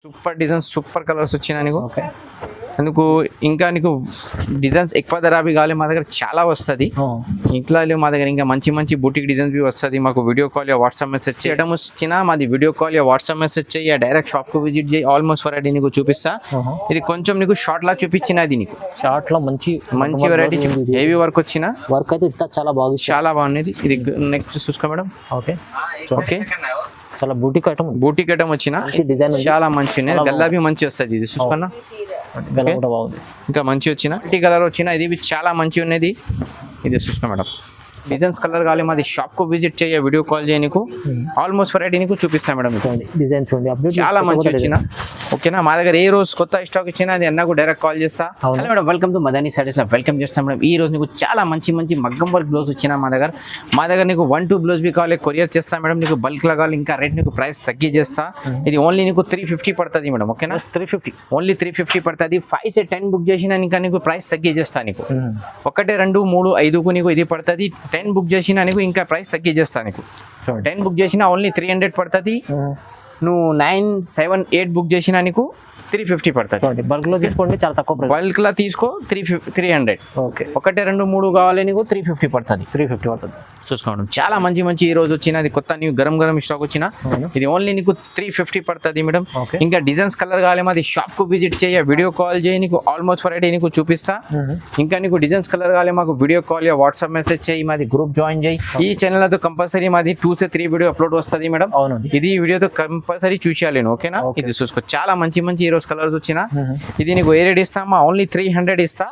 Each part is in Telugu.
సూపర్ డిజైన్స్ సూపర్ కలర్స్ వచ్చినా నీకు అందుకు ఇంకా నీకు డిజైన్స్ ఎక్కువ ధరవి కావాలి మా దగ్గర చాలా వస్తుంది ఇట్లా మా దగ్గర ఇంకా మంచి మంచి బూటిక్ డిజైన్స్ వస్తుంది మాకు వీడియో కాల్ వాట్సాప్ మెసేజ్ చేయడం వచ్చినా మాది వీడియో కాల్ వాట్సాప్ మెసేజ్ చేయ డైరెక్ట్ షాప్ కు విజిట్ చేయి ఆల్మోస్ట్ వెరైటీ నీకు చూపిస్తా ఇది కొంచెం నీకు షార్ట్ లా చూపించినది నీకు షార్ట్ లో మంచి వెరైటీ హెవీ వర్క్ వచ్చిన వర్క్ అయితే చాలా బాగుంది చాలా బాగున్నది ఇది నెక్స్ట్ చూసుకో మేడం ఓకే ఓకే చాలా బూటిక్ ఐటమ్ వచ్చిన డిజైన్ చాలా మంచి ఉన్నది గల్లాబీ మంచి వస్తుంది ఇది చూసుకున్నా బాగుంది ఇంకా మంచి వచ్చిన కలర్ వచ్చిన ఇది చాలా మంచి ఉన్నది ఇది చూసుకున్నా మేడం డిజైన్స్ కలర్ కావాలి మాది షాప్ కు విజిట్ చేయ వీడియో కాల్ చేయ నీకు ఆల్మోస్ట్ వెరైటీ నీకు చూపిస్తాను మేడం డిజైన్స్ చాలా మంచి వచ్చిన ఓకేనా మా దగ్గర ఏ రోజు కొత్త స్టాక్ ఇచ్చినా అది అన్నకు డైరెక్ట్ కాల్ చేస్తా hello madam welcome to Madani saris welcome చేస్తాం మేడం ఈ రోజు నీకు చాలా మంచి మంచి మగ్గం వర్క్ బ్లౌజ్ వచ్చిన మా దగ్గర నీకు 1-2 బ్లౌజ్ బి కావాలి కొరియర్ చేస్తా మేడం నీకు బల్క్ లా కావాలి ఇంకా రేట్ నీకు ప్రైస్ తగ్గి చేస్తా ఇది ఓన్లీ నీకు 350 పడుతుంది మేడం ఓకేనా 350 ఓన్లీ 350 పడుతుంది 5 से 10 బుక్ చేసినా ఇంకా నీకు ప్రైస్ తగ్గి చేస్తా నీకు 1 2 3 5 కు నీకు ఇది పడుతుంది 10 బుక్ చేసినా నీకు ఇంకా ప్రైస్ తగ్గి చేస్తా నీకు 10 బుక్ చేసినా ఓన్లీ 300 పడుతుంది నువ్వు 9 7 8 బుక్ చేసినా నీకు 350 పడుతుంది బల్క్ లో తీసుకోండి చాలా తక్కువ బల్క్ లా తీసుకో 300 ఓకే 1 2 3 కావాలి నీకు 350 పడుతుంది చూసుకోండి చాలా మంచి మంచి ఈ రోజు వచ్చిన అది కొత్త నీకు గరం స్టాక్ వచ్చిన ఇది ఓన్లీ నీకు 350 పడుతుంది మేడం ఇంకా డిజైన్స్ కలర్ కావాలి మాది షాప్ కు విజిట్ చేయ వీడియో కాల్ చేయి నీకు ఆల్మోస్ట్ వెరైటీ నీకు చూపిస్తా ఇంకా నీకు డిజైన్స్ కలర్ కావాలి మాకు వీడియో కాల్ వాట్సాప్ మెసేజ్ చేయి మాది గ్రూప్ జాయిన్ చేయి ఈ ఛానల్ తో కంపల్సరీ మాది 2 से 3 వీడియో అప్లోడ్ వస్తుంది మేడం ఇది వీడియోతో కంపల్సరీ చూసేయాలి ఓకేనా ఇది చూసుకో చాలా మంచి మంచి ఈ రోజు కలర్స్ వచ్చిన ఇది నీకు ఏ రేట్ ఇస్తామా ఓన్లీ 300 ఇస్తా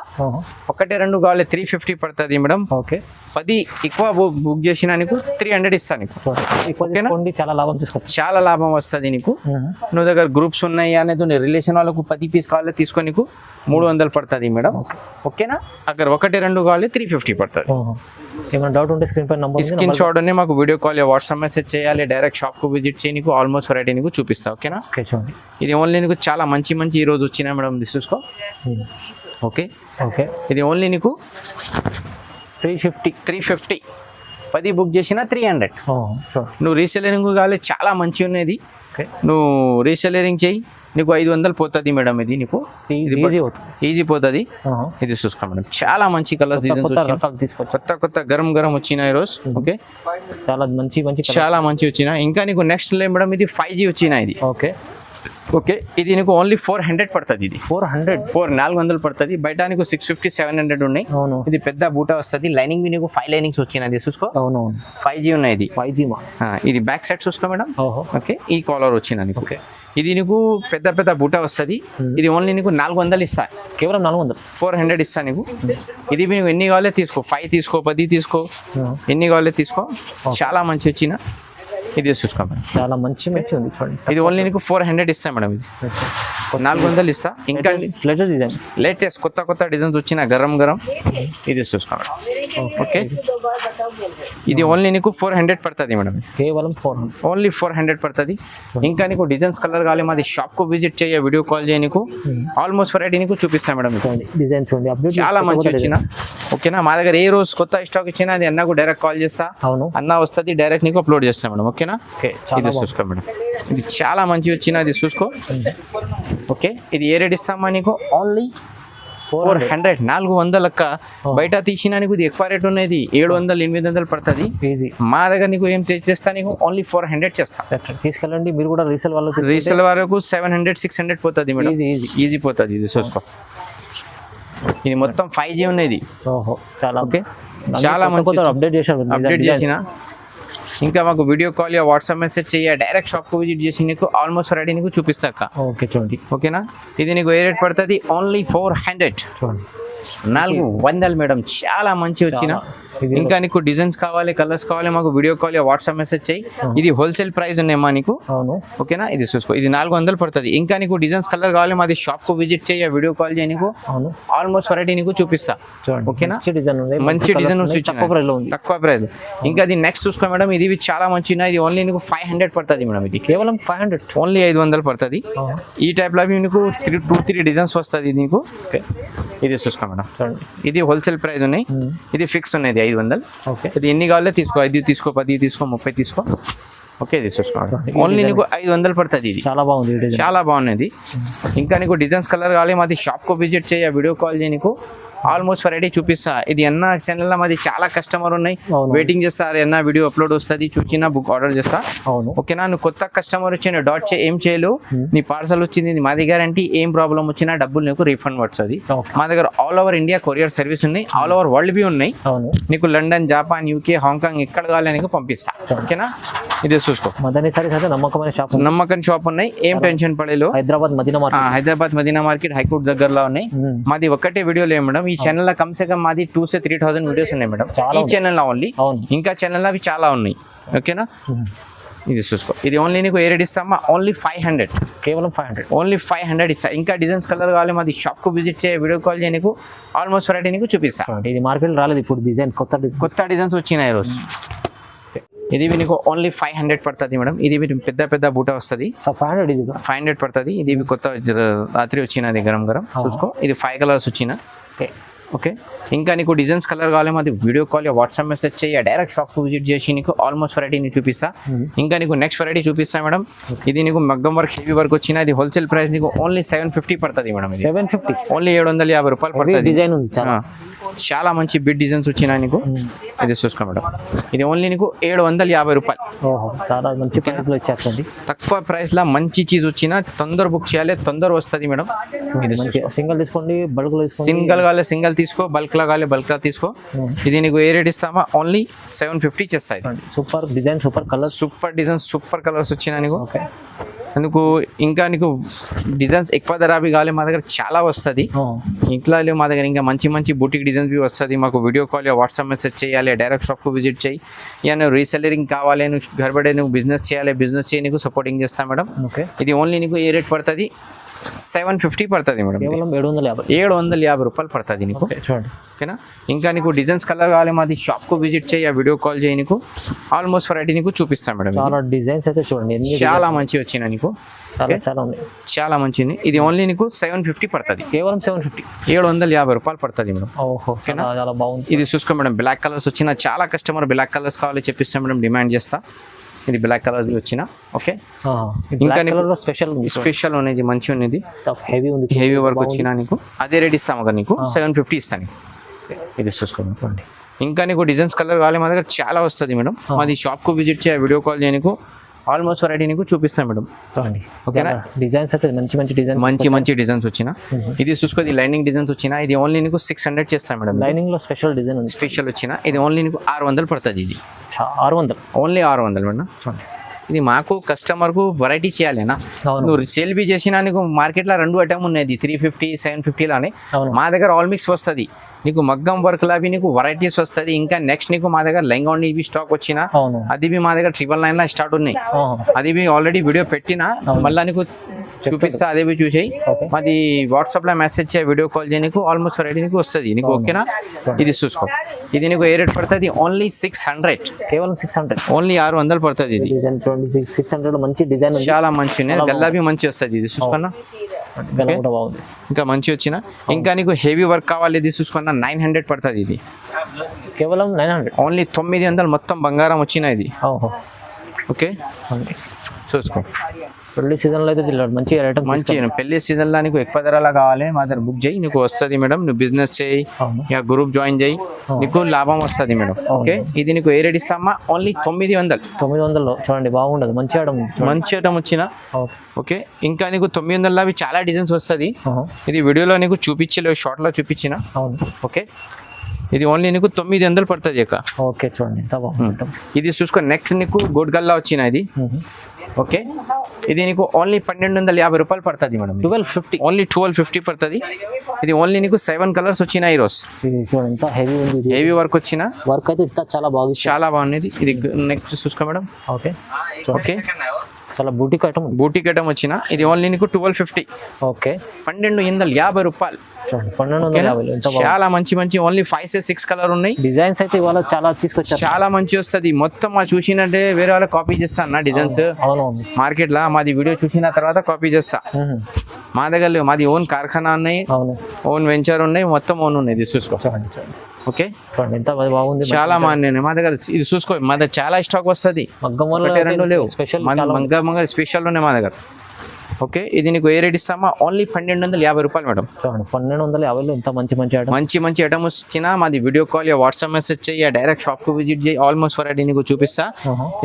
1 2 కావాలి 350 పడుతుంది మేడం ఓకే 10 ఎక్కువ బుక్ చేసినా నీకు 300 ఇస్తా నీకు చాలా లాభం వస్తుంది నీకు నువ్వు దగ్గర గ్రూప్స్ ఉన్నాయి అనేది నీ రిలేషన్ వాళ్ళకు 10 పీస్ కావాలి తీసుకో నీకు 300 పడుతుంది మేడం ఓకేనా అక్కడ 1 2 కావాలి 350 పడుతుంది ఏమైనా డౌట్ ఉంటే స్క్రీన్ పై నంబర్ స్క్రీన్ షాట్ అనే మాకు వీడియో కాల్ వాట్సాప్ మెసేజ్ చేయాలి డైరెక్ట్ షాప్ కు విజిట్ చేయి నీకు ఆల్మోస్ట్ వెరైటీ నీకు చూపిస్తా ఓకేనా ఇది ఓన్లీ నీకు చాలా మంచి మంచి ఈ రోజు వచ్చినా మేడం చూసుకో ఓకే ఇది ఓన్లీ నీకు 350 10 బుక్ చేసినా 300 నువ్వు రీసెలరింగ్ కావాలి చాలా మంచి ఉన్నది నువ్వు రీసెలరింగ్ చేయి నీకు 500 పోతుంది మేడం ఇది నీకు ఈజీ పోతుంది ఇది చూసుకో మేడం చాలా మంచి కలర్స్ డిజైన్స్ కొత్త గరం వచ్చిన ఈ రోజు ఓకే చాలా మంచి వచ్చిన ఇంకా నీకు నెక్స్ట్ మేడం ఇది 5G వచ్చిన ఇది ఓకే ఇది నీకు ఓన్లీ 400 పడుతుంది ఇది 400 పడుతుంది బయట నీకు 650 700 ఉన్నాయి ఇది పెద్ద బూటా వస్తుంది లైనింగ్ నీకు 5 లైనింగ్స్ వచ్చినది చూసుకో 5G ఉన్నాయి ఇది 5G ఇది బ్యాక్ సైడ్ చూసుకో మేడం ఓకే ఈ కాలర్ వచ్చిన నీకు ఇది నీకు పెద్ద బూటా వస్తుంది ఇది ఓన్లీ నీకు 400 ఇస్తా కేవలం 400 ఇస్తా నీకు ఇది నీకు ఎన్ని కావాలో తీసుకో 5 తీసుకో 10 తీసుకో ఎన్ని కావాలో తీసుకో చాలా మంచి వచ్చిన ఇది చూసుకో మేడం చాలా మంచి ఉంది చూడండి ఇది ఓన్లీ నీకు 400 ఇస్తా మేడం ఇది 400 ఇస్తా ఇంకా లేటెస్ట్ కొత్త డిజైన్స్ వచ్చిన గరం ఇది చూసుకో మేడం ఓకే ఇది ఓన్లీ నీకు 400 పడుతుంది మేడం కేవలం 400 ఓన్లీ 400 పడుతుంది ఇంకా నీకు డిజైన్స్ కలర్ కావాలి మాది షాప్ కు విజిట్ చేయ వీడియో కాల్ చేయ నీకు ఆల్మోస్ట్ వెరైటీ నీకు చూపిస్తా మేడం డిజైన్స్ చాలా మంచి వచ్చిన ఓకేనా మా దగ్గర ఏ రోజు కొత్త స్టాక్ ఇచ్చినా అది అన్నకు డైరెక్ట్ కాల్ చేస్తా అన్న వస్తుంది డైరెక్ట్ నీకు అప్లోడ్ చేస్తా మేడం ఓకేనా ఇది చూసుకో మేడం ఇది చాలా మంచి వచ్చిన ఇది చూసుకో ఓకే ఇది ఏ రేట్ ఇస్తామా నీకు ఓన్లీ 400 లెక్క బయట తీసినా నీకు ఇది ఎక్కువ రేట్ ఉన్నది 700 పడుతుంది మా దగ్గర నీకు ఏం చేస్తా నీకు ఓన్లీ 400 చేస్తా తీసుకెళ్ళండి మీరు కూడా రీసేల్ వరకు 700 600 పోతుంది మేడం ఈజీ పోతుంది ఇది చూసుకో ఇది మొత్తం 5G ఉన్నది ఓకే చాలా మంచి అప్డేట్ చేసిన ఇంకా మాకు వీడియో కాల్ వాట్సాప్ మెసేజ్ చేయ డైరెక్ట్ షాప్ కు విజిట్ చేసి నీకు ఆల్మోస్ట్ రెడీ నీకు చూపిస్తాక చూడండి ఓకేనా ఇది నీకు ఏ రేట్ పడుతుంది ఓన్లీ 400 400 మేడం చాలా మంచి వచ్చిన ఇంకా నీకు డిజైన్స్ కావాలి కలర్స్ కావాలి మాకు వీడియో కాల్ వాట్సాప్ మెసేజ్ చేయి ఇది హోల్సేల్ ప్రైస్ ఉన్నాయమ్మా నీకు ఓకేనా ఇది చూసుకో ఇది 400 పడుతుంది ఇంకా నీకు డిజైన్స్ కలర్ కావాలి మాది షాప్ కు విజిట్ చేయ వీడియో కాల్ చేయ నీకు ఆల్మోస్ట్ వెరైటీ నీకు చూపిస్తా ఓకేనా మంచి డిజైన్ తక్కువ ప్రైస్ ఇంకా అది నెక్స్ట్ చూసుకో మేడం ఇది చాలా మంచి ఇది ఓన్లీ నీకు 500 పడుతుంది మేడం ఇది కేవలం 500 ఓన్లీ 500 పడుతుంది ఈ టైప్ లో నీకు 2-3 డిజైన్స్ వస్తుంది నీకు ఇది చూసుకో మేడం ఇది హోల్సేల్ ప్రైస్ ఉన్నాయి ఇది ఫిక్స్ ఉన్నది 500 ఇది ఎన్ని కావాలో తీసుకో 5 తీసుకో 10 తీసుకో 30 తీసుకో ఓకే ఇది చూసుకోండి ఓన్లీ నీకు 500 పడుతుంది ఇది చాలా బాగుంది ఈ డిజైన్. చాలా బాగున్నది. ఇంకా నీకు డిజైన్స్ కలర్ కావాలి మాది షాప్కు విజిట్ చేయ వీడియో కాల్ చేయి నీకు ఆల్మోస్ట్ వెరైటీ చూపిస్తా. ఇది ఎన్న ఛానల్లో మాది చాలా కస్టమర్ ఉన్నాయి అవును. వెయిటింగ్ చేస్తారు ఎన్న వీడియో అప్లోడ్ వస్తుంది చూసినా బుక్ ఆర్డర్ చేస్తా. అవును ఓకేనా నువ్వు కొత్త కస్టమర్ వచ్చిన డాట్ ఏం చేయలేవు నీ పార్సల్ వచ్చింది మా గ్యారంటీ ఏం ప్రాబ్లం వచ్చినా డబ్బులు నీకు రీఫండ్ పడుతుంది. ఓకే. మా దగ్గర all over India courier service ఉన్నాయి ఆల్ ఓవర్ వరల్డ్ బి ఉన్నాయి. అవును నీకు లండన్ జపాన్ యూకే హాంకాంగ్ ఎక్కడ కావాలి నీకు పంపిస్తా. ఓకేనా ఇది చూసుకో మదనీ సారీస్ అయితే నమ్మకమైన షాప్. నమ్మకం షాప్ ఉన్నాయి ఏం టెన్షన్ పడేలో. Hyderabad Madina market. Hyderabad Madina market high court దగ్గరలో ఉన్నాయి. మాది ఒక్కటే వీడియో లేదు మేడం ఈ ఛానల్ కమ్సే కమ్ మాది 2,000-3,000 వీడియోస్ ఉన్నాయి మేడం ఈ ఛానల్ ఓన్లీ. అవును ఇంకా ఛానల్ అవి చాలా ఉన్నాయి. ఓకేనా ఇది చూసుకో ఇది ఓన్లీ నీకు ఏ రేట్ ఇస్తామా ఓన్లీ 500 కేవలం 500. ఓన్లీ 500 ఇస్తా. ఇంకా డిజైన్స్ కలర్ కావాలి మాది షాప్కు విజిట్ చేయ వీడియో కాల్ చేయ నీకు ఆల్మోస్ట్ వెరైటీ నీకు చూపిస్తా. ఇది మార్కెట్ రాలేదు ఇప్పుడు డిజైన్ కొత్త డిజైన్. కొత్త డిజైన్స్ వచ్చినాయి ఈరోజు. ఇది మీకు ఓన్లీ 500 పడుతుంది మేడం. ఇది మీకు పెద్ద పెద్ద బూట వస్తుంది 500 ఇది 500 పడుతుంది. ఇది కొత్త రాత్రి వచ్చినది గరం గరం చూసుకో ఇది 5 కలర్స్ వచ్చిన. ఓకే ఓకే ఇంకా నీకు డిజైన్స్ కలర్ కావాలి మాది వీడియో కాల్ వాట్సాప్ మెసేజ్ చేయ డైరెక్ట్ షాప్కి విజిట్ చేసి నీకు ఆల్మోస్ట్ వెరైటీ నీకు చూపిస్తా. ఇంకా నీకు నెక్స్ట్ వెరైటీ చూపిస్తా మేడం. ఇది నీకు మగ్గం వర్క్ హెవీ వర్క్ వచ్చిన ఇది హోల్సేల్ ప్రైస్ నీకు ఓన్లీ 750 పడుతుంది మేడం. ఇది 750 ఓన్లీ 750 రూపాయలు పడుతుంది. డిజైన్ ఉంది చాలా. చాలా మంచి బిడ్ డిజైన్స్ వచ్చినాయి నీకు. ఇది చూసుకో మేడం ఇది ఓన్లీ నీకు 750 రూపాయలు. ఓహో చాలా మంచి ప్రైస్ లో ఇచ్చేస్తుంది. తక్కువ ప్రైస్ లో మంచి చీజ్ వచ్చిన తొందర బుక్ చేయాలి తొందర వస్తుంది మేడం. ఇది సింగిల్ తీసుకోండి బల్క్ లో తీసుకోండి. సింగిల్ కావాలి సింగిల్ తీసుకో బల్క్ లా కావాలి బల్క్ లా తీసుకో. ఇది నీకు ఏ రేట్ ఇస్తామా ఓన్లీ 750 చేస్తాయి. Super design super colour super designs super colours వచ్చినా నీకు. ఓకే అందుకు ఇంకా నీకు డిజైన్స్ ఎక్కువ ధరవి కావాలి మా దగ్గర చాలా వస్తుంది. ఇట్లా మా దగ్గర ఇంకా మంచి మంచి బూటిక్ డిజైన్స్ బి వస్తుంది. మాకు వీడియో కాల్ వాట్సాప్ మెసేజ్ చేయాలి డైరెక్ట్ షాప్కు విజిట్ చేయి. ఇక నువ్వు రీసెలరింగ్ కావాలి నువ్వు గర్బడే నువ్వు బిజినెస్ చేయాలి బిజినెస్ చేయి నీకు సపోర్టింగ్ చేస్తాను మేడం. ఓకే ఇది ఓన్లీ నీకు ఏ రేట్ పడుతుంది 750 పడుతుంది మేడం. కేవలం 750. 750 రూపాయలు పడుతుంది నీకు. చూడండి ఓకేనా ఇంకా నీకు డిజైన్స్ కలర్ కావాలి మాది షాప్కు విజిట్ చేయి వీడియో కాల్ చేయి నీకు ఆల్మోస్ట్ వెరైటీ నీకు చూపిస్తాను మేడం. చాలా డిజైన్స్ అయితే చూడండి చాలా మంచి వచ్చిన నీకు చాలా చాలా ఉంది చాలా మంచిది. ఇది ఓన్లీ నీకు 750 పడుతుంది. కేవలం 750 750 రూపాయలు పడుతుంది మేడం. ఓహో చాలా చాలా బాగుంది. ఇది చూసుకో మేడం బ్లాక్ కలర్స్ వచ్చిన చాలా కస్టమర్ బ్లాక్ కలర్స్ కావాలి చెప్పిస్తాం మేడం డిమాండ్ చేస్తా. ఇది బ్లాక్ కలర్ వచ్చిన. ఓకే ఇంకా స్పెషల్ ఉన్నది మంచి ఉన్నది హెవీ ఉంది హెవీ వర్క్ వచ్చిన నీకు అదే రేట్ ఇస్తాము కదా నీకు 750 ఇస్తాను. ఇది చూసుకోండి ఇంకా నీకు డిజైన్స్ కలర్ కావాలి మా దగ్గర చాలా వస్తుంది మేడం. మాది షాప్కు విజిట్ చేయ వీడియో కాల్ చేయ నీకు ఆల్మోస్ట్ వెరైటీ నీకు చూపిస్తాను మేడం. చూడండి ఓకేనా డిజైన్స్ అయితే మంచి మంచి డిజైన్ మంచి డిజైన్స్ వచ్చిన. ఇది చూసుకో ఇది లైనింగ్ డిజైన్స్ వచ్చిన. ఇది ఓన్లీ నీకు 600 చేస్తాను మేడం. లైనింగ్ లో స్పెషల్ డిజైన్ ఉంది స్పెషల్ వచ్చిన. ఇది ఓన్లీ నీకు 600 పడుతుంది. ఇది 600 ఓన్లీ 600 మేడం. చూడండి ఇది మాకు కస్టమర్కు వెరైటీ చేయాలేనా నువ్వు సేల్ బి చేసినా నీకు మార్కెట్లో 2 ఐటమ్ ఉన్నది 350 750 లానే మా దగ్గర ఆల్ మిక్స్ వస్తుంది. నీకు మగ్గం వర్క్ లావి నీకు వెరైటీస్ వస్తుంది. ఇంకా నెక్స్ట్ నీకు మా దగ్గర లెంగా ఇవి స్టాక్ వచ్చిన అది బి మా దగ్గర 999 లా స్టార్ట్ ఉన్నాయి. అది బి ఆల్రెడీ వీడియో పెట్టినా మళ్ళీ నీకు చూపిస్తా అదే బి చూసేయి. మాది వాట్సాప్ లో మెసేజ్ చేయ వీడియో కాల్ చేయ నీకు ఆల్మోస్ట్ వెరైటీ నీకు వస్తుంది నీకు. ఓకేనా ఇది చూసుకో ఇది నీకు ఏ రేట్ పడుతుంది ఓన్లీ 600 కేవలం 600 ఓన్లీ 600 పడుతుంది. ఇది 600 మంచి డిజైన్ చాలా మంచి ఉన్నాయి గల్లాబి మంచి వస్తుంది. ఇది చూసుకున్నా బాగుంది ఇంకా మంచి వచ్చిన. ఇంకా నీకు హెవీ వర్క్ కావాలి ఇది చూసుకున్నా 900 పడుతుంది. ఇది కేవలం 900 ఓన్లీ 900 మొత్తం బంగారం వచ్చిన ఇది. ఓకే చూసుకో పెళ్లి సీజన్ లో అయితే మంచి మంచి పెళ్లి సీజన్ లో నీకు ఎక్కువ ధరలా కావాలి మా దగ్గర బుక్ చేయి నీకు వస్తుంది మేడం. నువ్వు బిజినెస్ చేయి ఇక గ్రూప్ జాయిన్ చేయి నీకు లాభం వస్తుంది మేడం. ఓకే ఇది నీకు ఏ రేట్ ఇస్తామా ఓన్లీ 900 చూడండి బాగుండదు మంచి ఐటమ్ వచ్చిన. ఓకే ఇంకా నీకు 900 అవి చాలా డిజైన్స్ వస్తుంది. ఇది వీడియోలో నీకు చూపించలేదు షార్ట్ లో చూపించిన. ఓకే ఇది ఓన్లీ నీకు 900 పడుతుంది అక్క. ఓకే చూడండి ఇది చూసుకో నెక్స్ట్ నీకు గోడ్ గల్లా వచ్చిన ఇది. ఓకే ఇది నీకు ఓన్లీ 1250 రూపాయలు పడుతుంది మేడం. 1250 ఓన్లీ 1250 పడుతుంది. ఇది ఓన్లీ నీకు 7 కలర్స్ వచ్చినాయి ఈరోజు. హెవీ వర్క్ వచ్చిన వర్క్ అయితే చాలా బాగుంది చాలా బాగున్నది. ఇది నెక్స్ట్ చూసుకో మేడం. ఓకే ఓకే చాలా బూటిక్ ఐటమ్ వచ్చిన. ఇది ఓన్లీ నీకు 1250. ఓకే 1250 రూపాయలు. చాలా మంచి ఓన్లీ 5-6 కలర్ ఉన్నాయి. డిజైన్స్ అయితే ఇవాళ చాలా తీసుకొచ్చారు చాలా మంచి వస్తుంది. మొత్తం మా చూసినట్టే వేరే వాళ్ళ కాపీ చేస్తా అన్న డిజైన్స్ మార్కెట్ లో మాది వీడియో చూసిన తర్వాత కాపీ చేస్తా. మా దగ్గర మాది ఓన్ కార్ఖానా ఉన్నాయి ఓన్ వెంచర్ ఉన్నాయి మొత్తం ఓన్ ఉన్నాయి. చూసుకో ఓకే చూడండి ఎంత బాగుంది. చాలా మాన్యం మా దగ్గర ఇది చూసుకో, మా దగ్గర చాలా స్టాక్ వస్తుంది, మగ్గం ఒకటి రెండు లేవు, స్పెషల్ మంగ స్పెషల్ ఉన్నాయి మా దగ్గర. ఓకే, ఇది నీకు ఏ రేట్ ఇస్తామా? ఓన్లీ 1250 రూపాయలు మేడం. చూడండి 1250 ఎంత మంచి ఐటమ్. మంచి ఐటమ్స్ ఇచ్చినా మాది video call yeah WhatsApp message చేయి, డైరెక్ట్ షాప్ కు విజిట్ చేయి, ఆల్మోస్ట్ వెరైటీ నీకు చూపిస్తా.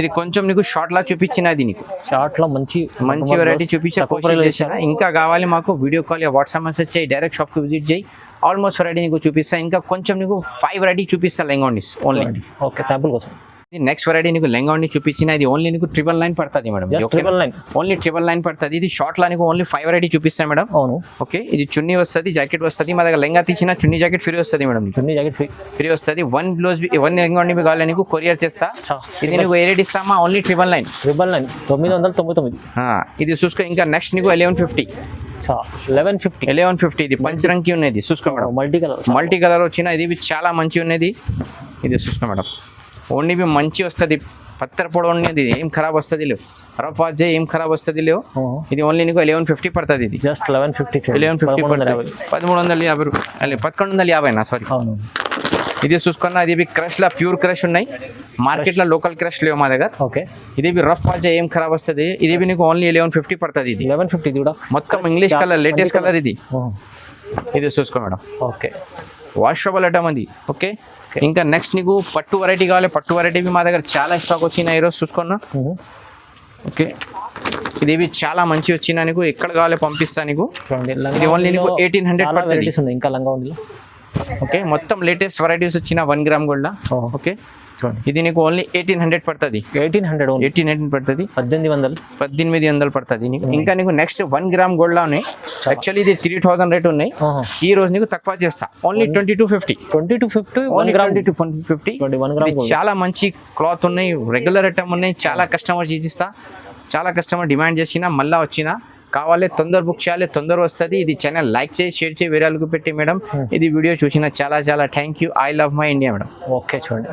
ఇది కొంచెం నీకు షార్ట్ లా చూపించినది, నీకు షార్ట్ లో మంచి వెరైటీ చూపించా. ఇంకా కావాలి మాకు video call yeah WhatsApp message చేయి, డైరెక్ట్ షాప్ కు విజిట్ చేయి, ఆల్మోస్ట్ వెరైటీ నీకు చూపిస్తా. ఇంకా కొంచెం నీకు 5 వెరైటీ చూపిస్తా లెంగావీస్ ఓన్లీ. ఓకే, శాంపుల్ కోసం. నెక్స్ట్ వెరైటీ నీకు లెంగావీ చూపించిన, ఇది ఓన్లీ నీకు 999 పడుతుంది మేడం. ఓన్లీ 999 పడుతుంది. ఇది షార్ట్ లా నీకు ఓన్లీ 5 వెరైటీ చూపిస్తాయి మేడం. అవును. ఓకే, ఇది చున్నీ వస్తుంది, జాకెట్ వస్తుంది. మా దగ్గర లెంగా తీసిన చున్నీ జాకెట్ ఫ్రీ వస్తుంది మేడం. చున్నీ జాకెట్ ఫ్రీ వస్తుంది. 1 బ్లౌజ్ 1 లెంగావీ కావాలి నీకు కొరియర్ చేస్తా. ఇది నీకు ఏ రేట్ ఇస్తామా? ఓన్లీ 999. 999. ఇది చూసుకో. ఇంకా నెక్స్ట్ నీకు 1150. 1150. ఇది పంచరంకి ఉన్నది చూసుకో మేడం. మల్టీ కలర్ వచ్చిన ఇది చాలా మంచి ఉన్నది. ఇది చూసుకో మేడం. ఓన్లీ మంచి వస్తుంది, పత్తర పొడ ఉన్నది, ఏం ఖరాబ్ వస్తుంది లేవు, రఫ్ వాచ్ ఏం ఖరాబ్ వస్తుంది లేవు. ఇది ఓన్లీ నీకు 1150 పడుతుంది. ఇది జస్ట్ 1150 1350 రూపాయలు, 1150 సారీ. ఇది చూసుకున్నా, ఇది క్రష్ లా ప్యూర్ క్రష్ ఉన్నాయి. మార్కెట్ లో లోకల్ క్రష్ లేవు మా దగ్గర. ఓకే, ఇది రఫ్ వాచ్ ఏం ఖరాబ్ వస్తుంది. ఇది నీకు ఓన్లీ 1150 పడుతుంది. ఇది 1150 కూడా మొత్తం ఇంగ్లీష్ కలర్, లేటెస్ట్ కలర్ ఇది. ఇది చూసుకో మేడం. ఓకే, వాషబుల్ ఐటమ్ అది. ఓకే, ఇంకా నెక్స్ట్ నీకు పట్టు వెరైటీ కావాలి. పట్టు వెరైటీ మా దగ్గర చాలా స్టాక్ వచ్చినాయి ఈరోజు చూసుకున్నా. ఓకే, ఇది చాలా మంచి వచ్చినా, నీకు ఎక్కడ కావాలి పంపిస్తా నీకు. ఇది ఓన్లీ నీకు 1800 పడుతుంది. ఇంకా లంగా ఉంది. ఓకే, మొత్తం లేటెస్ట్ వెరైటీస్ వచ్చిన 1 గ్రామ్ గోల్డ్. ఓకే, ఇది నీకు ఓన్లీ 1800 పడుతుంది. 1800 పడుతుంది. 1800 పడుతుంది నీకు. ఇంకా నీకు నెక్స్ట్ 1 గ్రామ్ గోల్డ్ లా ఉన్నాయి. యాక్చువల్లీ ఇది 3000 రేట్ ఉన్నాయి. ఈ రోజు నీకు తక్కువ చేస్తా, ఓన్లీ 2250. 2250. చాలా మంచి క్లాత్ ఉన్నాయి, రెగ్యులర్ ఐటమ్ ఉన్నాయి. చాలా కస్టమర్ ఇచ్చిస్తా, చాలా కస్టమర్ డిమాండ్ చేసినా మళ్ళా వచ్చినా కావాలి తొందర బుక్ చేయాలి, తొందర వస్తుంది. ఇది ఛానల్ లైక్ చేసి షేర్ చేసి వేరే వాళ్ళకి పెట్టి మేడం. ఇది వీడియో చూసిన చాలా thank you. I love my India madam. Okay, చూడండి.